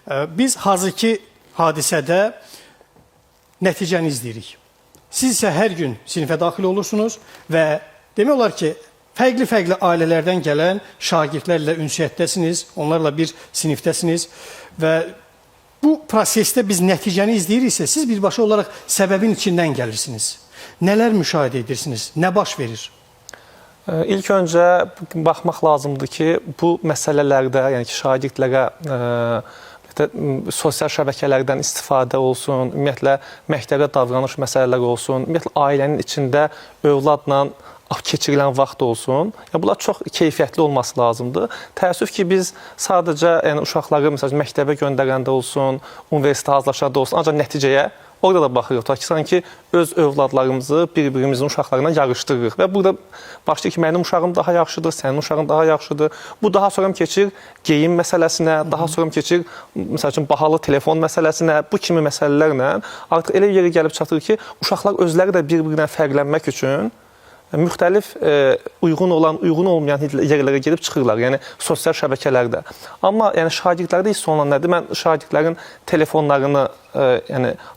Biz hazırki hadisədə nəticəni izləyirik. Siz isə hər gün sinifə daxil olursunuz və demək olar ki, fərqli-fərqli ailələrdən gələn şagirdlərlə ünsiyyətdəsiniz, onlarla bir sinifdəsiniz və bu prosesdə biz nəticəni izləyiriksə, siz birbaşa olaraq səbəbin içindən gəlirsiniz. Nələr müşahidə edirsiniz? Nə baş verir? İlk öncə baxmaq lazımdır ki, bu məsələlərdə, yəni ki, şagirdlərə sosial şəbəkələrdən istifadə olsun, ümumiyyətlə məktəbdə davranış məsələləri olsun, ümumiyyətlə ailənin içində övladla keçirilən vaxt olsun. Yəni, bunlar çox keyfiyyətli olması lazımdır. Təəssüf ki, biz sadəcə uşaqları məsələn, məktəbə göndərəndə olsun, universitetə hazırlaşanda olsun, ancaq nəticəyə orada da baxırıq ki, sanki öz övladlarımızı bir-birimizin uşaqlarına yarışdırırıq və burada başlayır ki, mənim uşağım daha yaxşıdır, sənin uşağın daha yaxşıdır. Bu daha sonra keçir geyim məsələsinə, daha sonra keçir məsəl üçün bahalı telefon məsələsinə, bu kimi məsələlərlə artıq elə yerə gəlib çatır ki, uşaqlar özləri də bir-birindən fərqlənmək üçün müxtəlif uyğun olan, uyğun olmayan yerlərə gedib çıxırlar, yəni sosial şəbəkələrdə. Amma yəni, şagirdlərdə hiss olunan nədir? Mən şagirdlərin telefonlarını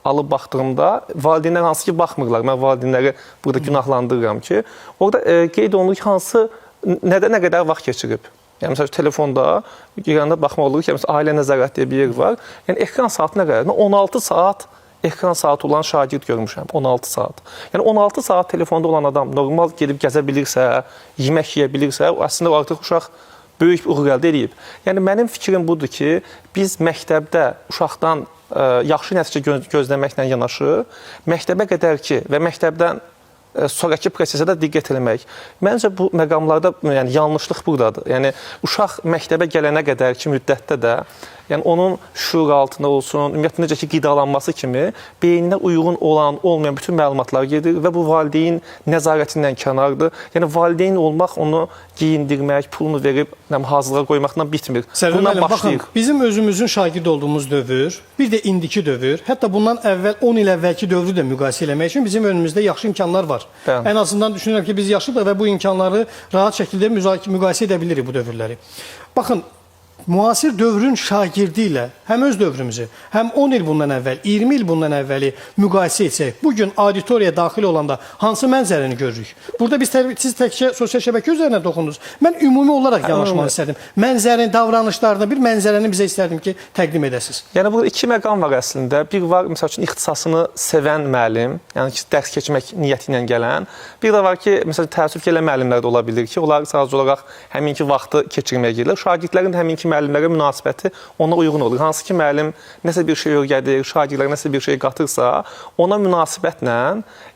alıb baxdığımda valideynlər hansı ki baxmırlar. Mən valideynləri burada günahlandırıram ki, orada qeyd olunur ki, hansı, nə qədər vaxt keçirib. Yəni, məsələn, telefonda girəndə baxmaq olur ki, ailə nəzarət deyə bir yer var. Yəni, ekran saatı nə qədər? Mən 16 saat ekran saatı olan şagird görmüşəm, 16 saat. Yəni, 16 saat telefonda olan adam normal gedib gəzə bilirsə, yemək yeyə bilirsə, əslində artıq uşaq böyük bir uğur əldə edib. Yəni, mənim fikrim budur ki, biz məktəbdə uşaqdan yaxşı nəticə gözləməklə yanaşı, məktəbə qədər ki və məktəbdən sonraki prosesə də diqqət eləmək. Məncə, bu məqamlarda yanlışlıq buradadır. Yəni, uşaq məktəbə gələnə qədər ki, müddətdə də yəni, onun şuur altında olsun, ümumiyyətlə, necə ki, qidalanması kimi beyninə uyğun olan, olmayan bütün məlumatlar gedir və bu valideyn nəzarətindən kənardır. Yəni, valideyn olmaq, onu giyindirmək, pulunu verib, hazırlığa qoymaqla bitmir. Bundan başlayıq. Baxın, bizim özümüzün şagird olduğumuz dövr, bir də indiki dövr, hətta bundan əvvəl 10 il əvvəlki dövrü də müqayisə eləmək üçün bizim önümüzdə yaxşı imkanlar var. Ən azından düşünürəm ki, biz yaşlıyıq və bu imkanları rahat şəkildə müqayisə edə bilirik bu dövrləri. Baxın, müasir dövrün şagirdi ilə həm öz dövrümüzü, həm 10 il bundan əvvəl, 20 il bundan əvvəli müqayisə etsək, bugün auditoriyaya daxil olanda hansı mənzərəni görürük? Burada siz təkcə sosial şəbəkə üzərinə toxundunuz. Mən ümumi olaraq yanaşmaq istədim. Mənzərin, davranışlarında bir mənzərəni bizə istərdim ki, təqdim edəsiniz. Yəni, burada iki məqam var əslində. Bir var, məsəl üçün, ixtisasını sevən müəllim, yəni ki, dərs keçmək niyyəti ilə gələn. Bir də var ki, məsələn, təəssüf ki, elə müəllimlər də ola bilir ki, onlar sadəcə olaraq həminki vaxtı keçirməyə gedirlər. Şagirdlərin də həminki müəllimlərə münasibəti ona uyğun olur. Hansı ki, müəllim nəsə bir şey öyrədir, şagirdlər nəsə bir şey qatırsa, ona münasibətlə,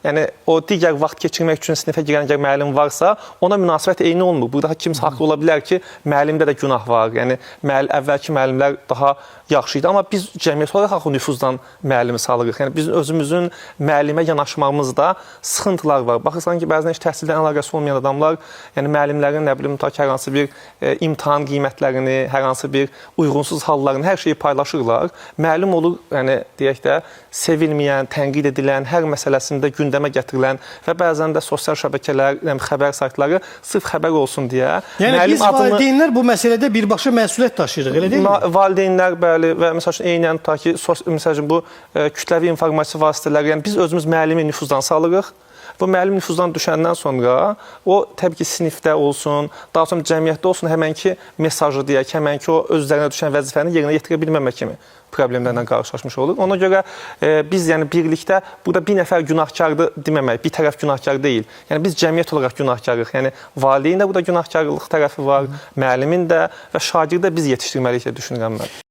yəni o digər vaxt keçirmək üçün sinifə girən əgər müəllim varsa, ona münasibət eyni olmur. Burada kimsə haqlı ola bilər ki, müəllimdə də günah var. Yəni, əvvəlki müəllimlər daha yaxşı idi. Amma biz cəmiyyət olaraq axı nüfuzdan müəllimi salırıq. Yəni, biz özümüzün müəllimə yanaşmağımızda sıxıntılar var. Baxırsan ki, bəzən heç təhsildən əlaqəsi olmayan adamlar, yəni müəllimlərin, nə bilim, hər hansı bir imtahan qiymətlərini, hər hansı bir uyğunsuz hallarını, hər şeyi paylaşırlar. Müəllim olur, yəni, deyək də, sevilməyən, tənqid edilən, hər məsələsində gündəmə gətirilən və bəzən də sosial şəbəkələr, xəbər saytları sırf xəbər olsun deyə. Yəni, biz valideynlər bu məsələdə birbaşa məsuliyyət daşıyırıq, elə deyil mi? Valideynlər, bəli, və məsəl üçün, eynən ta ki, məsəl üçün, bu kütləvi informasiya vasitələri, yəni biz özümüz müəllimi nüfuzdan salırıq. Bu müəllim nüfuzdan düşəndən sonra o, təbii ki, sinifdə olsun, daha sonra cəmiyyətdə olsun, həmənki mesajı deyək, həmənki o öz üzərinə düşən vəzifəni yerinə yetirə bilməmək kimi problemlərlə qarşılaşmış olur. Ona görə biz yəni birlikdə burada bir nəfər günahkardır deməmək, bir tərəf günahkar deyil. Yəni biz cəmiyyət olaraq günahkarıq. Yəni valideyn də burada günahkarlıq tərəfi var, müəllimin də və şagird də biz yetişdirməliyik deyə düşünürəm mən.